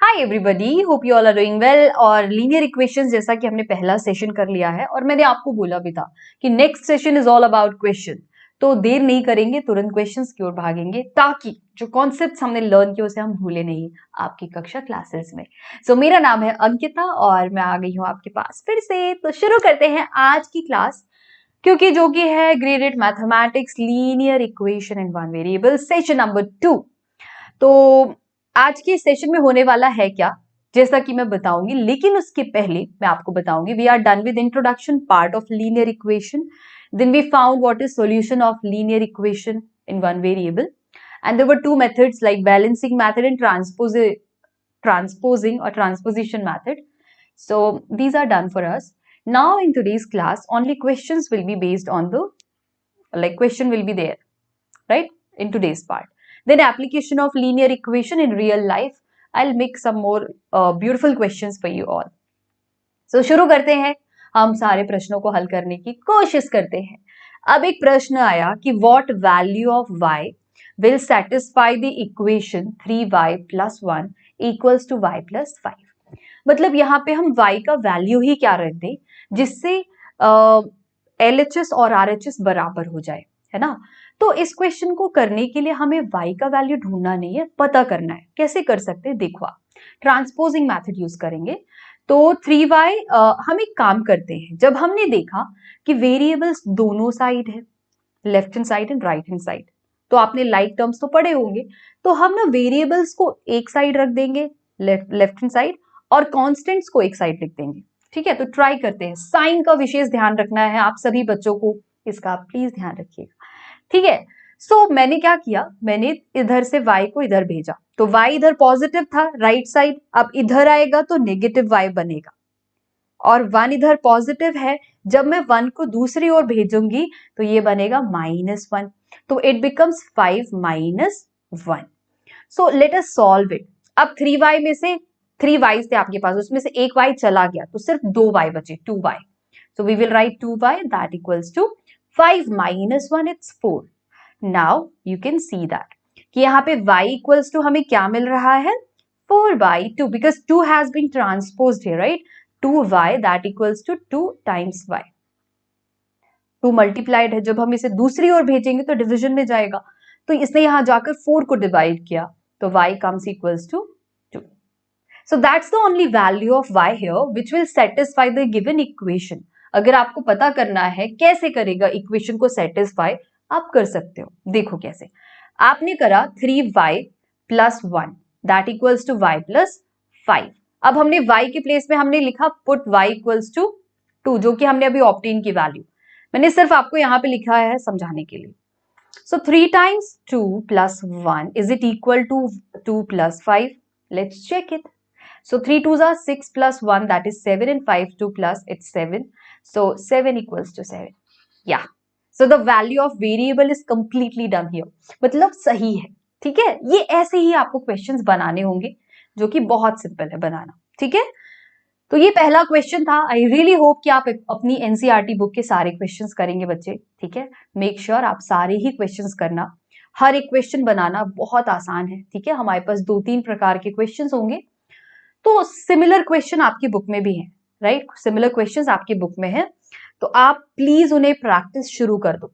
Hi everybody, hope you all are doing well. और linear equations जैसा कि हमने पहला सेशन कर लिया है और मैंने आपको बोला भी था कि next session is all about question. तो देर नहीं करेंगे, तुरंत क्वेश्चंस की ओर भागेंगे ताकि जो कॉन्सेप्ट्स हमने लर्न किए उसे हम भूले नहीं आपकी कक्षा क्लासेस में। सो मेरा नाम है अंकिता और मैं आ गई हूँ आपके पास फिर से। तो शुरू करते हैं आज की क्लास, क्योंकि जो कि है graded mathematics linear equation in one variable session number 2। तो आज के सेशन में होने वाला है क्या, जैसा कि मैं बताऊंगी, लेकिन उसके पहले मैं आपको बताऊंगी we are done with introduction part of linear equation. Then we found what is solution of linear equation in one variable, and there were two methods like balancing method and transposing or transposition method. So these are done for us. Now in today's class only questions will be based on the, like, question will be there, right, in today's part. Then application of linear equation in real life. I'll make some more beautiful questions for you all. So शुरू करते हैं, हम सारे प्रश्नों को हल करने की कोशिश करते हैं। अब एक प्रश्न आया कि what value of y will satisfy the equation 3y plus 1 equals to y plus 5। मतलब यहाँ पे हम y का वैल्यू ही क्या रख दें जिससे LHS और RHS बराबर हो जाए, है ना। तो इस क्वेश्चन को करने के लिए हमें y का वैल्यू ढूंढना नहीं है, पता करना है। कैसे कर सकते हैं, देखो आप ट्रांसपोजिंग मेथड यूज करेंगे। तो 3y हम एक काम करते हैं, जब हमने देखा कि वेरिएबल्स दोनों साइड है, left hand side and right hand side, तो आपने लाइक टर्म्स तो पढ़े होंगे, तो हम ना वेरिएबल्स को एक साइड रख देंगे लेफ्ट हैंड साइड और कांस्टेंट्स को एक साइड लिख देंगे। ठीक है, तो ट्राई करते हैं। साइन का विशेष ध्यान रखना है आप सभी बच्चों को, इसका प्लीज ध्यान रखिएगा। ठीक है, सो मैंने क्या किया, मैंने इधर से y को इधर भेजा, तो y इधर पॉजिटिव था राइट साइड, अब इधर आएगा तो नेगेटिव y बनेगा, और 1 इधर पॉजिटिव है, जब मैं 1 को दूसरी ओर भेजूंगी तो ये बनेगा -1, तो it becomes 5 - 1। So let us solve it. अब 3y में से 3y थे आपके पास, उसमें से एक y चला गया तो सिर्फ 2y बचे, 2y। So we will write 2y that equals to 5 - 1 it's 4। Now you can see that कि यहाँ पे y इक्वल्स टू हमें क्या मिल रहा है, 4/2, because 2 has been transposed here, right. 2y that equals to 2 times y। 2 multiplied है, जब हम इसे दूसरी ओर भेजेंगे तो डिवीजन में जाएगा, तो इसने यहां जाकर 4 को डिवाइड किया, तो y comes equals to 2. So that's the only value of y here which will satisfy the given equation. अगर आपको पता करना है कैसे करेगा इक्वेशन को सेटिस्फाई, आप कर सकते हो। देखो कैसे, आपने करा 3y plus 1 that equals to y plus 5। अब हमने y के प्लेस में हमने लिखा put y equals to 2, जो कि हमने अभी ऑब्टेन की वैल्यू, मैंने सिर्फ आपको यहां पे लिखा है समझाने के लिए। So 3 times 2 plus 1, is it equal to 2 plus 5? Let's check it. So 3 2s are 6 plus 1, that is 7, and 5 2 plus it's 7. So 7 equals to 7. Yeah. So the value of variable is completely done here. मतलब सही है, ठीक है। ये ऐसे ही आपको questions बनाने होंगे जो कि बहुत सिंपल है बनाना, ठीक है। तो ये पहला क्वेश्चन था। आई रियली होप कि आप अपनी एनसीईआरटी बुक के सारे क्वेश्चंस करेंगे बच्चे, ठीक है। मेक श्योर आप सारे ही क्वेश्चंस करना, हर एक क्वेश्चन बनाना बहुत आसान है, ठीक है। हमारे पास 2-3 प्रकार के क्वेश्चंस होंगे, तो सिमिलर क्वेश्चन आपकी बुक में भी है, राइट। सिमिलर क्वेश्चंस आपकी बुक में है, तो आप प्लीज उन्हें प्रैक्टिस शुरू कर दो,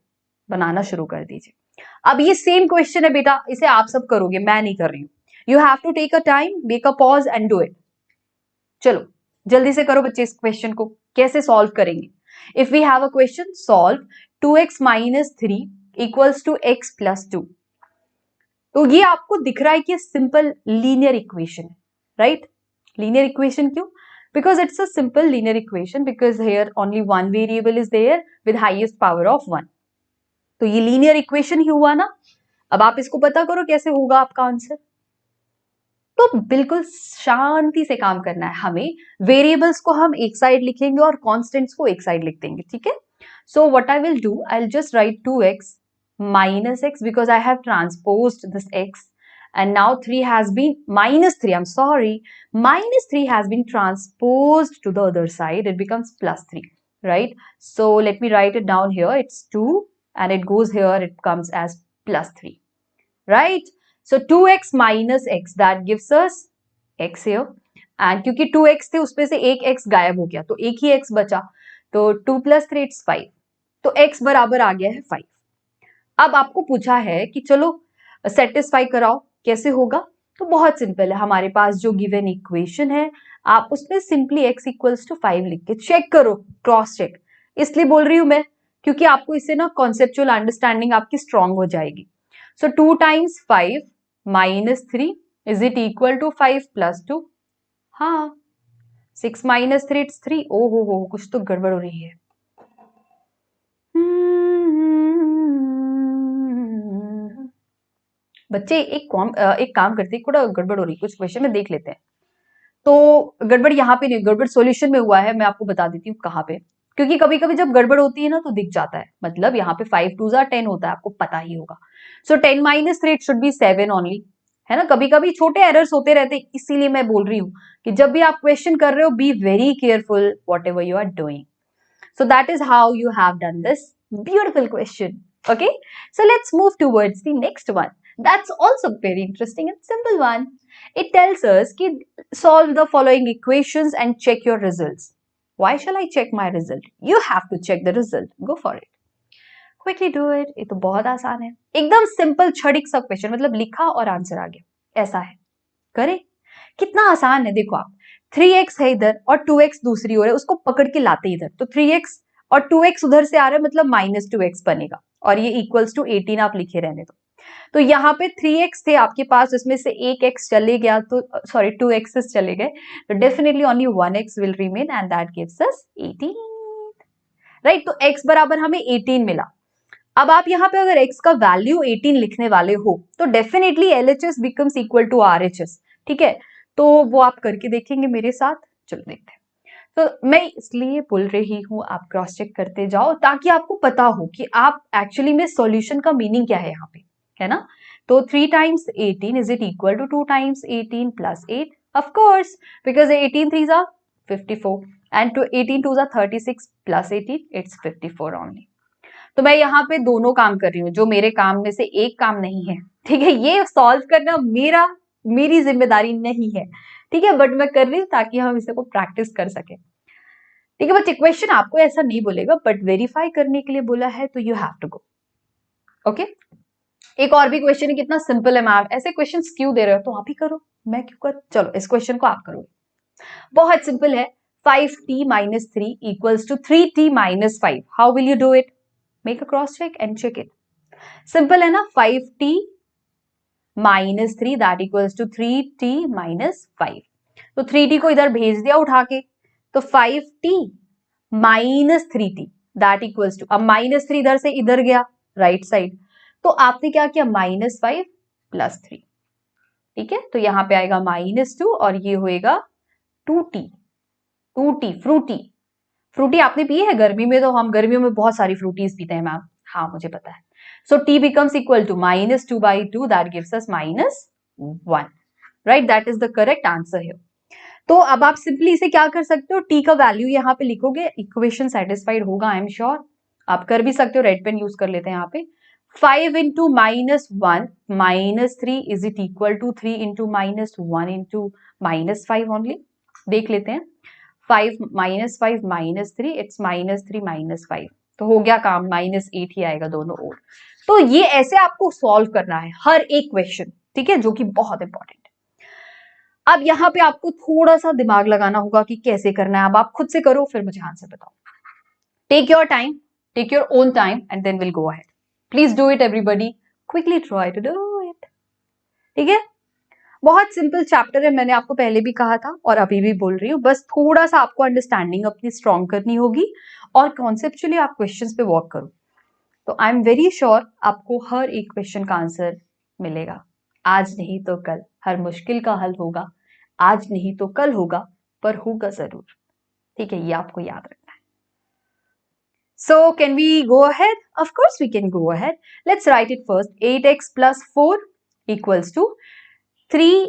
बनाना शुरू कर दीजिए। अब ये सेम क्वेश्चन है बेटा, इसे आप सब करोगे, मैं नहीं कर रही हूँ। You have to take a time, make a pause and do it. चलो जल्दी से करो बच्चे, इस क्वेश्चन को कैसे सॉल्व करेंगे। If we have a question, solve 2x - 3 equals to x plus 2। तो ये आपको दिख रहा है कि सिंपल लीनियर इक्वेशन है, राइट। लीनियर इक्वेशन क्यों, because it's a simple linear equation, because here only one variable is there with highest power of 1। तो ये लीनियर इक्वेशन ही हुआ ना। अब आप इसको पता करो कैसे होगा आपका आंसर। तो बिल्कुल शांति से काम करना है हमें। वेरिएबल्स को हम एक साइड लिखेंगे और कांस्टेंट्स को एक साइड लिख देंगे, ठीक है। So what I will do, I will just right 2x - x because I have transposed this x, and now 3 has been -3, I'm sorry, -3 has been transposed to the other side, it becomes +3, right. So let me write it down here, it's 2 and it goes here, it comes as +3, right. So 2x - x, that gives us x here and क्योंकि 2x थे उसमें से एक x गायब हो गया तो एक ही x बचा, तो 2 + 3 इट्स 5, तो x बराबर आ गया है 5। अब आपको पूछा है कि चलो सेटिस्फाई कराओ, कैसे होगा? तो बहुत सिंपल है, हमारे पास जो गिवन इक्वेशन है आप उसमें सिंपली x इक्वल्स टू 5 लिख के चेक करो, क्रॉस चेक। इसलिए बोल रही हूं मैं क्योंकि आपको इससे ना कॉन्सेप्चुअल अंडरस्टैंडिंग आपकी स्ट्रांग हो जाएगी। सो 2 × 5 - 3 इज इट इक्वल टू 5 + 2? हाँ, 6 - 3 इट्स 3। ओ हो, कुछ तो गड़बड़ हो रही है। बच्चे एक काम करते हैं, थोड़ा गड़बड़ हो रही है, कुछ क्वेश्चन में देख लेते हैं। तो गड़बड़ यहाँ पे नहीं, गड़बड़ सॉल्यूशन में हुआ है, मैं आपको बता देती हूँ कहाँ पे। क्योंकि कभी कभी जब गड़बड़ होती है ना तो दिख जाता है, मतलब यहाँ पे 5 2s are 10 होता है, आपको पता ही होगा। सो 10 - 3 इट शुड बी 7 ओनली, है ना। कभी कभी छोटे एरर्स होते रहते हैं, इसीलिए मैं बोल रही हूँ कि जब भी आप क्वेश्चन कर रहे हो be very careful whatever you are doing. So that is how you have done this beautiful question. Okay, so let's move towards the next one. That's also very interesting and simple one. It tells us कि solve the following equations and check your results. Why shall I check my result? You have to check the result. Go for it. Quickly do it. ये तो बहुत आसान है, एकदम simple छड़िक सा question, मतलब लिखा और आंसर आ गया, ऐसा है। करें, कितना आसान है। देखो आप 3x है इधर और 2x दूसरी ओर है, उसको पकड़ के लाते इधर, तो 3x और 2x उधर से आ रहा है, मतलब -2x बनेगा और ये इक्वल्स टू 18 आप लिखे रहने दो। तो यहाँ पे 3x थे आपके पास, उसमें से एक x चले गया, तो सॉरी 2x's चले गए, तो definitely only 1x will remain and that gives us 18, right. तो x बराबर हमें 18 मिला। अब आप यहाँ पे अगर x का वैल्यू 18 लिखने वाले हो तो definitely LHS becomes equal to RHS, ठीक है। तो वो आप करके देखेंगे मेरे साथ, चलो देखते हैं। तो मैं इसलिए बोल रही हूँ आप क्रॉस चेक करते जाओ ताकि आपको पता हो कि आप एक्चुअली में सॉल्यूशन का मीनिंग क्या है यहाँ पे, है ना। तो 3 × 18 is it equal to 2 × 18 + 8, of course, because 18 3s are 54 and 18 2s are 36 + 18 it's 54 only. तो मैं यहाँ पे दोनों काम कर रही हूँ, जो मेरे काम में से एक काम नहीं है, ठीक है। ये सॉल्व करना मेरी जिम्मेदारी नहीं है, ठीक है, बट मैं कर रही हूँ ताकि हम इसे को प्रैक्टिस कर सके, ठीक है बच्चे। क्वेश्चन आपको ऐसा नहीं बोलेगा, बट वेरीफाई करने के लिए बोला है, तो you have to go. Okay, एक और भी क्वेश्चन है, कितना सिंपल है मैम, ऐसे क्वेश्चन क्यों दे रहे हो, तो आप ही करो, मैं क्यों कर। चलो इस क्वेश्चन को आप करोगे, बहुत सिंपल है। 5t - 3 equals to 3t - 5, how will you do it? Make a cross check and check it. Simple है ना, 5t - 3 that equals to 3t - 5। तो 3t को इधर भेज दिया उठा के, तो 5t - 3t that equals to, अब -3 इधर से इधर गया राइट साइड, तो आपने क्या किया, -5 + 3, ठीक है। तो यहां पे आएगा -2 और ये होएगा 2t। फ्रूटी आपने पी है गर्मी में, तो हम गर्मियों में बहुत सारी फ्रूटीज पीते हैं मैम, हाँ मुझे पता है। सो t becomes equal to -2/2 that gives us -1, right, that is the correct answer है। तो अब आप सिंपली इसे क्या कर सकते हो, t का वैल्यू यहाँ पे लिखोगे, इक्वेशन सेटिस्फाइड होगा, आई एम श्योर। आप कर भी सकते हो, रेड पेन यूज कर लेते हैं यहाँ पे। 5 × -1 - 3 is it equal to 3 × -1 × -5 only, देख लेते हैं। 5 - 5 - 3 इट्स -3 - 5, तो हो गया काम, -8 ही आएगा दोनों ओर। तो ये ऐसे आपको सॉल्व करना है हर एक क्वेश्चन, ठीक है, जो कि बहुत इंपॉर्टेंट है। अब यहाँ पे आपको थोड़ा सा दिमाग लगाना होगा कि कैसे करना है, अब आप खुद से करो फिर मुझे आंसर बताओ। Take your time, take your own time and then will go ahead. Please do it everybody, quickly try to do it, ठीक है। बहुत सिंपल चैप्टर है, मैंने आपको पहले भी कहा था और अभी भी बोल रही हूँ, बस थोड़ा सा आपको अंडरस्टैंडिंग अपनी स्ट्रॉन्ग करनी होगी और कॉन्सेप्चुअली आप क्वेश्चंस पे वर्क करो, तो आई एम वेरी श्योर आपको हर एक क्वेश्चन का आंसर मिलेगा। आज नहीं तो कल हर मुश्किल का हल होगा, आज नहीं तो कल होगा, पर होगा जरूर, ठीक है, ये आपको याद रखना है। So can we go ahead? Of course we can go ahead. Let's write it first. 8x + 4 equals to 3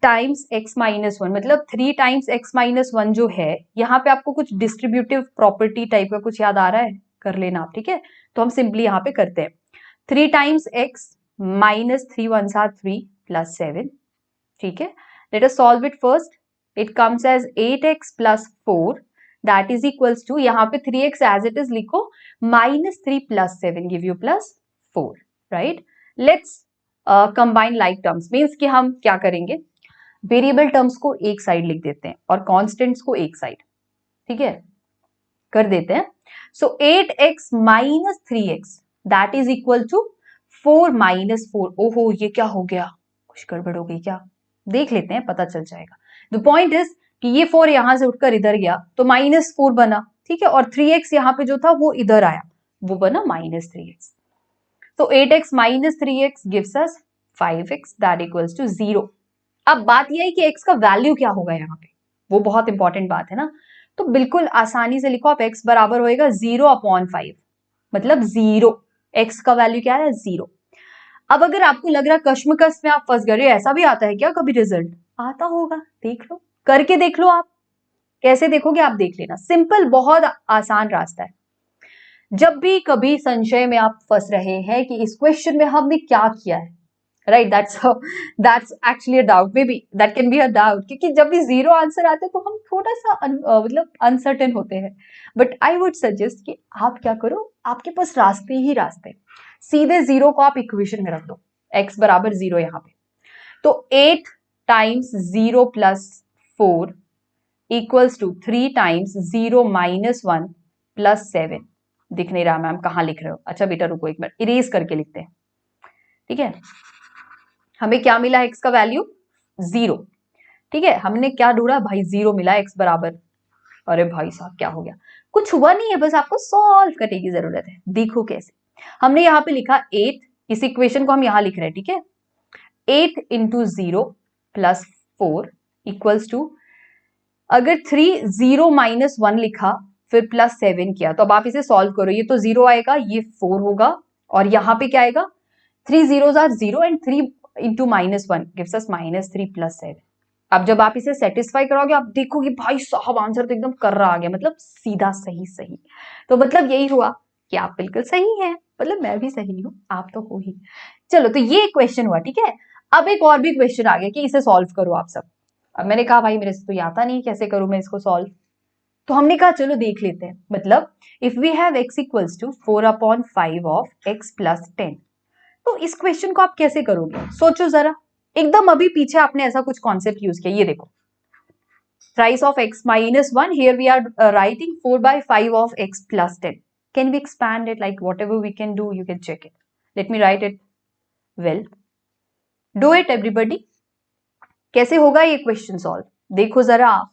× x - 1, मतलब 3 × x - 1 जो है, यहाँ पे आपको कुछ डिस्ट्रीब्यूटिव प्रॉपर्टी टाइप का कुछ याद आ रहा है, कर लेना आप, ठीक है। तो हम सिंपली यहाँ पे करते हैं 3 × x - 3 1s are 3 + 7, ठीक है। Let us solve it first. It comes as 8x plus 4 that is equals to, यहाँ पे 3x as it is लिखो, -3 plus 7 give you plus 4, right? Let's combine like terms, means कि हम क्या करेंगे, variable terms को एक साइड लिख देते हैं और कॉन्स्टेंट्स को एक साइड, ठीक है, कर देते हैं. सो 8x minus 3x that is equal to 4 minus 4. ओहो, ये क्या हो गया, कुछ गड़बड़ हो गई क्या, देख लेते हैं, पता चल जाएगा. द पॉइंट इज कि ये 4 यहां से उठकर इधर गया तो -4 बना, ठीक है, और 3x यहां पे जो था वो इधर आया, वो बना -3x. तो 8x minus 3x gives us 5x that equals to 0. अब बात यह है कि x का वैल्यू क्या होगा यहाँ पे, वो बहुत इंपॉर्टेंट बात है ना. तो बिल्कुल आसानी से लिखो आप, x बराबर होएगा 0/5, मतलब 0. x का वैल्यू क्या है, 0. अब अगर आपको लग रहा है कश्मकश में आप फंस गए, ऐसा भी आता है क्या कभी, रिजल्ट आता होगा, देख लो, करके देख लो. आप कैसे देखोगे, आप देख लेना, सिंपल, बहुत आसान रास्ता है. जब भी कभी संशय में आप फंस रहे हैं कि इस क्वेश्चन में हमने क्या किया है, right, that's actually a doubt, maybe that can be a doubt, क्योंकि जब भी जीरो आंसर आते हैं तो हम थोड़ा सा मतलब अनसर्टेन होते हैं. बट आई वुड सजेस्ट कि आप क्या करो, आपके पास रास्ते ही रास्ते, सीधे जीरो को आप इक्वेशन में रख दो, x बराबर 0 यहाँ पे. तो 8 times 0 plus 4 equals to 3 times 0 minus 1 plus 7. दिख नहीं रहा मैम, कहाँ लिख रहे हो, अच्छा बेटा रुको एक मिनट, इरेज करके लिखते हैं, ठीक है. हमें क्या मिला, x का वैल्यू 0, ठीक है, हमने क्या ढूंढा भाई, 0 मिला, x बराबर, अरे भाई साहब क्या हो गया, कुछ हुआ नहीं है, बस आपको सॉल्व करने की जरूरत है. देखो कैसे, हमने यहाँ पे लिखा 8, इस इक्वेशन को हम यहाँ लिख रहे हैं, ठीक है. 8 इंटू 0 प्लस 4 इक्वल्स टू, अगर 3 0 माइनस 1 लिखा फिर प्लस 7 किया, तो अब आप इसे सॉल्व करो, ये तो 0 आएगा, ये 4 होगा, और यहाँ पे क्या आएगा, 3 zeros are 0 and 3 into -1 gives us -3 plus 7. अब जब आप इसे सेटिस्फाई करोगे, आप देखोगे भाई साहब आंसर तो एकदम कर रहा आ गया, मतलब सीधा सही सही. तो मतलब यही हुआ कि आप बिल्कुल सही हैं, मतलब मैं भी सही हूँ, आप तो हो ही. चलो, तो ये क्वेश्चन हुआ, ठीक है. अब एक और भी क्वेश्चन आ गया कि इसे सॉल्व करो आप सब. अब मैंने कहा भाई मेरे से तो ये आता नहीं, कैसे करूं मैं इसको सॉल्व. तो हमने कहा चलो देख लेते हैं. मतलब if we have x equals to 4/5 of x plus 10, तो इस क्वेश्चन को आप कैसे करोगे, सोचो जरा. एकदम अभी पीछे आपने ऐसा कुछ कॉन्सेप्ट यूज किया, ये देखो, thrice of x minus 1, here we are writing 4/5 of x plus 10. Can we expand it, like whatever we can do, you can check it. Let me write it. Well, do it everybody. कैसे होगा ये question solve, देखो जरा आप,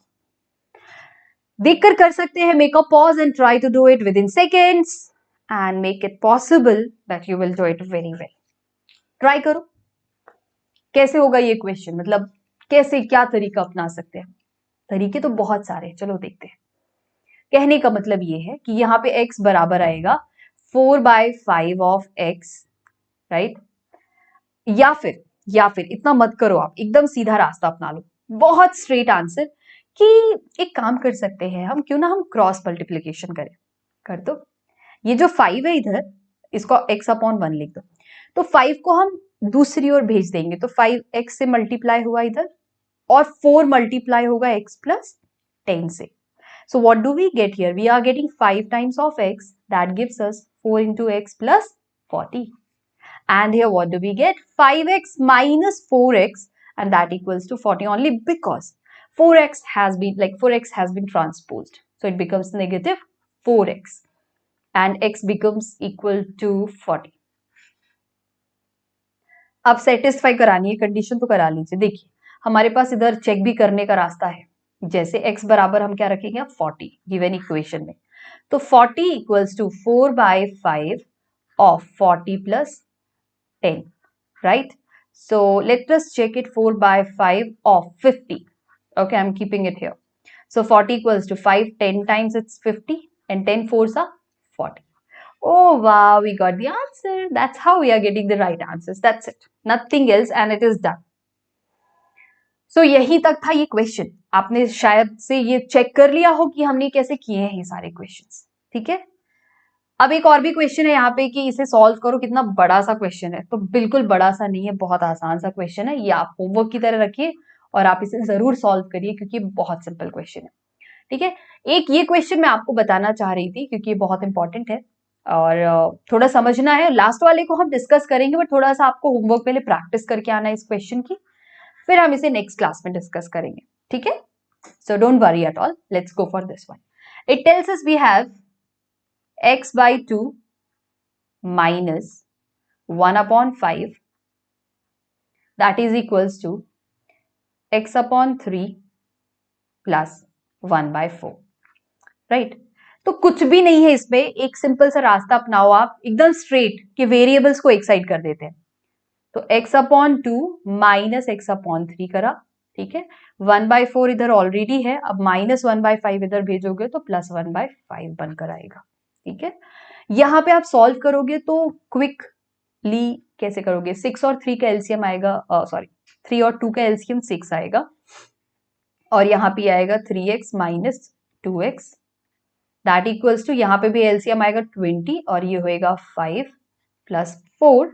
देखकर कर सकते हैं. Make a pause and try to do it within seconds and make it possible that you will do it very well. Try करो, कैसे होगा ये क्वेश्चन, मतलब कैसे, क्या तरीका अपना सकते हैं. तरीके तो बहुत सारे हैं, चलो देखते हैं. कहने का मतलब ये है कि यहाँ पे x बराबर आएगा 4/5 ऑफ x, राइट. या फिर इतना मत करो आप, एकदम सीधा रास्ता अपना लो, बहुत स्ट्रेट आंसर, कि एक काम कर सकते हैं हम, क्यों ना हम क्रॉस मल्टीप्लीकेशन करें. कर दो, ये जो 5 है इधर, इसको x/1 लिख दो, तो 5 को हम दूसरी ओर भेज देंगे, तो 5x से मल्टीप्लाई हुआ इधर, और 4 मल्टीप्लाई होगा x प्लस 10 से. So what do we get here, we are getting 5 times of x, that gives us 4 into x plus 40. And here what do we get, 5x minus 4x, and that equals to 40, only because 4x has been transposed, so it becomes negative 4x. and x becomes equal to 40. अब satisfy करानी है condition तो करा लीजिए. देखिए हमारे पास इधर check भी करने का रास्ता है, जैसे x बराबर हम क्या रखेंगे, 40 गिवन इक्वेशन में, तो 40 equals to 4/5 of 40 plus 10, right. So let us check it, 4/5 of 50. Okay, I'm keeping it here. So 40 equals to 5, 10 times it's 50, and 10 fours are 40. Oh wow, we got the answer. That's how we are getting the right answers. That's it. Nothing else, and it is done. So यही तक था ये question. आपने शायद से ये check कर लिया हो कि हमने कैसे किए हैं ये सारे क्वेश्चंस, ठीक है. अब एक और भी क्वेश्चन है यहाँ पे कि इसे सॉल्व करो, कितना बड़ा सा क्वेश्चन है, तो बिल्कुल बड़ा सा नहीं है, बहुत आसान सा क्वेश्चन है. ये आप होमवर्क की तरह रखिए और आप इसे जरूर सॉल्व करिए क्योंकि बहुत सिंपल क्वेश्चन है। ठीक है, एक ये क्वेश्चन मैं आपको बताना चाह रही थी क्योंकि ये बहुत इंपॉर्टेंट है और थोड़ा समझना है। लास्ट वाले को हम डिस्कस करेंगे बट थोड़ा सा आपको होमवर्क पहले प्रैक्टिस करके आना है इस क्वेश्चन की, फिर हम इसे नेक्स्ट क्लास में डिस्कस करेंगे। ठीक है, so don't worry at all, let's go for this one. It tells us we have x/2 minus 1/5 that is equals to x/3 plus 1/4, right. तो कुछ भी नहीं है इसमें, एक सिंपल सा रास्ता अपनाओ आप एकदम स्ट्रेट कि वेरिएबल्स को एक साइड कर देते हैं। तो x/2 माइनस x/3 करा, ठीक है, 1/4 इधर ऑलरेडी है, अब माइनस 1/5 इधर भेजोगे तो प्लस 1/5 बनकर आएगा। ठीक है, यहां पे आप सॉल्व करोगे तो क्विकली कैसे करोगे, 6 और 3 का एलसीएम आएगा, सॉरी 3 और 2 का एलसीएम 6 आएगा और यहाँ पे आएगा 3x minus 2x that equals to, यहाँ पे भी एलसीएम आएगा 20 और ये होएगा 5 plus 4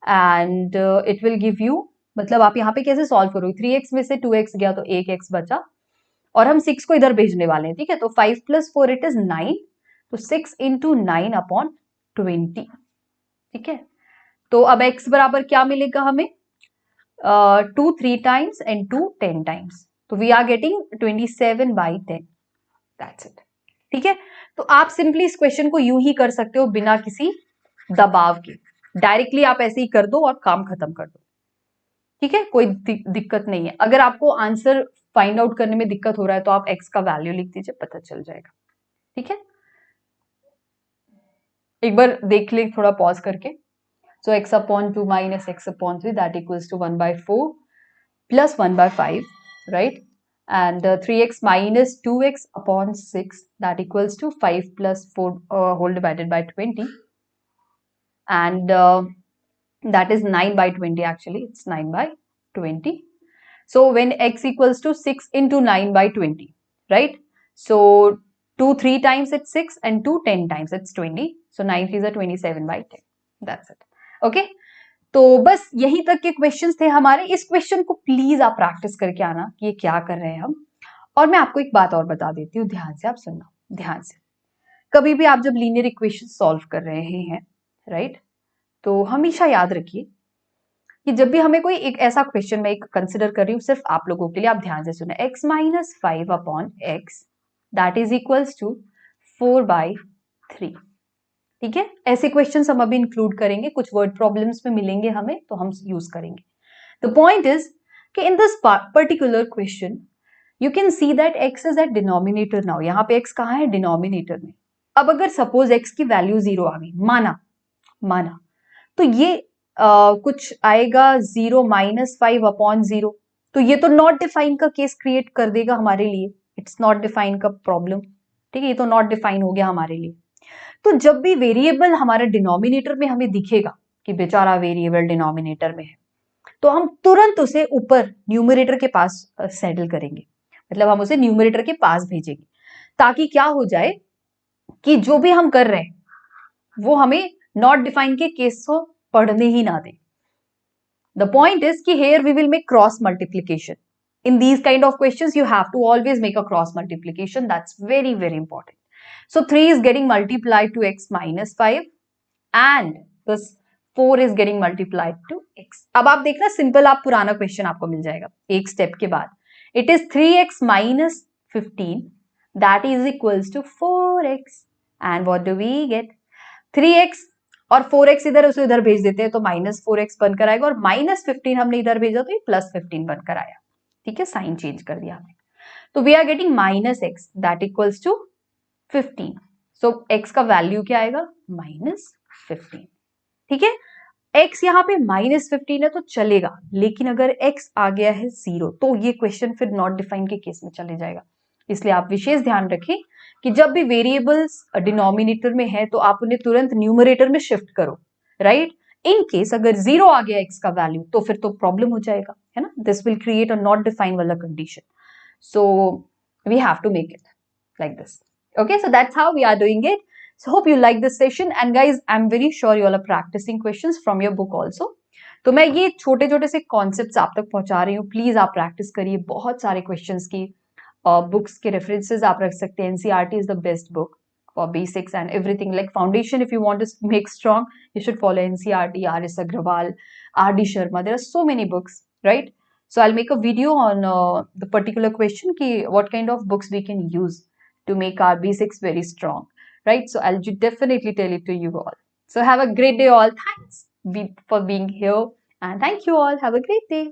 and it will give you, मतलब आप यहाँ पे कैसे सॉल्व करोगे, 3x में से 2x गया तो 1x बचा और हम 6 को इधर भेजने वाले हैं। ठीक है, तो 5 प्लस 4 इट इज 9, तो 6 इंटू 9/20। ठीक है, तो अब x बराबर क्या मिलेगा हमें, 2 3 टाइम्स एंड 2 10 टाइम्स, तो we are getting 27/10, that's it. ठीक है, तो आप सिंपली इस क्वेश्चन को यूं ही कर सकते हो बिना किसी दबाव के, डायरेक्टली आप ऐसे ही कर दो और काम खत्म कर दो। ठीक है, कोई दिक्कत नहीं है। अगर आपको आंसर फाइंड आउट करने में दिक्कत हो रहा है तो आप x का वैल्यू लिख दीजिए, पता चल जाएगा। ठीक है, एक बार देख ले थोड़ा पॉज करके। So x/2 minus x/3 that equals to 1/4 plus 1/5, right, and 3x minus 2x upon 6 that equals to 5 plus 4 whole divided by 20 and that is 9/20, actually it's 9/20. So when x equals to 6 into 9/20, right, so 2 3 times it's 6 and 2 10 times it's 20, so 9 3s are 27/10, that's it. Okay, तो बस यही तक के questions थे हमारे। इस question को please आप प्रैक्टिस करके आना कि ये क्या कर रहे हैं हम। और मैं आपको एक बात और बता देती हूँ, ध्यान से आप सुनना, ध्यान से। कभी भी आप जब लीनियर इक्वेशन सॉल्व कर रहे हैं, राइट, तो हमेशा याद रखिए कि जब भी हमें कोई एक ऐसा क्वेश्चन मैं एक कंसिडर कर रही हूँ सिर्फ आप लोगों के लिए, आप ध्यान से सुने, x minus 5/x that is equals to 4/3। ठीक है, ऐसे क्वेश्चंस हम अभी इंक्लूड करेंगे, कुछ वर्ड प्रॉब्लम्स में मिलेंगे हमें तो हम यूज करेंगे। द पॉइंट इज कि in this particular question you can see that x is at denominator now, यहाँ पे x कहाँ है, डिनोमिनेटर में। अब अगर सपोज x की वैल्यू 0 आ गई, माना तो ये कुछ आएगा 0 माइनस 5/0, तो ये तो नॉट डिफाइन का केस क्रिएट कर देगा हमारे लिए, इट्स नॉट डिफाइन का प्रॉब्लम। ठीक है, ये तो नॉट डिफाइन हो गया हमारे लिए। तो जब भी वेरिएबल हमारे डिनोमिनेटर में हमें दिखेगा कि बेचारा वेरिएबल डिनोमिनेटर में है, तो हम तुरंत उसे ऊपर न्यूमरेटर के पास सेटल करेंगे, मतलब हम उसे न्यूमरेटर के पास भेजेंगे, ताकि क्या हो जाए कि जो भी हम कर रहे हैं वो हमें नॉट डिफाइन के केस को पढ़ने ही ना दे। द पॉइंट इज कि here we will make cross multiplication. In these kind of questions you have to always make a cross multiplication, that's very very important. So 3 is getting multiplied to x minus 5 and this 4 is getting multiplied to x. अब आप देखना simple, आप पुराना question आपको मिल जाएगा एक step के बाद। It is 3x minus 15 that is equals to 4x and what do we get, 3x और 4x इधर उसे इधर भेज देते हैं तो -4x बनकर आएगा और -15 हमने इधर भेजा तो ये +15 बनकर आया। ठीक है, साइन चेंज कर दिया हमने, तो we are getting -x that equals to 15। So x का वैल्यू क्या आएगा, -15। ठीक है, x यहाँ पे -15 है तो चलेगा, लेकिन अगर x आ गया है 0 तो ये क्वेश्चन फिर नॉट डिफाइन के केस में चले जाएगा। इसलिए आप विशेष ध्यान रखें कि जब भी वेरिएबल्स डिनोमिनेटर में है तो आप उन्हें तुरंत न्यूमरेटर में शिफ्ट करो, राइट। इन केस अगर 0 आ गया x का वैल्यू तो फिर तो प्रॉब्लम हो जाएगा, है ना, this will create a not define वाला condition, so we have to make it like this. Okay, so that's how we are doing it. So hope you like this session, and guys I'm very sure you all are practicing questions from your book also. तो मैं ये छोटे छोटे से concepts आप तक पहुंचा रही हूँ, प्लीज आप प्रैक्टिस करिए बहुत सारे क्वेश्चंस की। बुक्स के रेफरेंसेस आप रख सकते हैं, NCERT is the best book for basics and everything like foundation. If you want to make strong, you should follow NCRT, RS Agrawal, RD Sharma. There are so many books, right? So I'll make a video on the particular question ki what kind of books we can use to make our basics very strong, right? So I'll definitely tell it to you all. So have a great day all. Thanks for being here, and thank you all. Have a great day.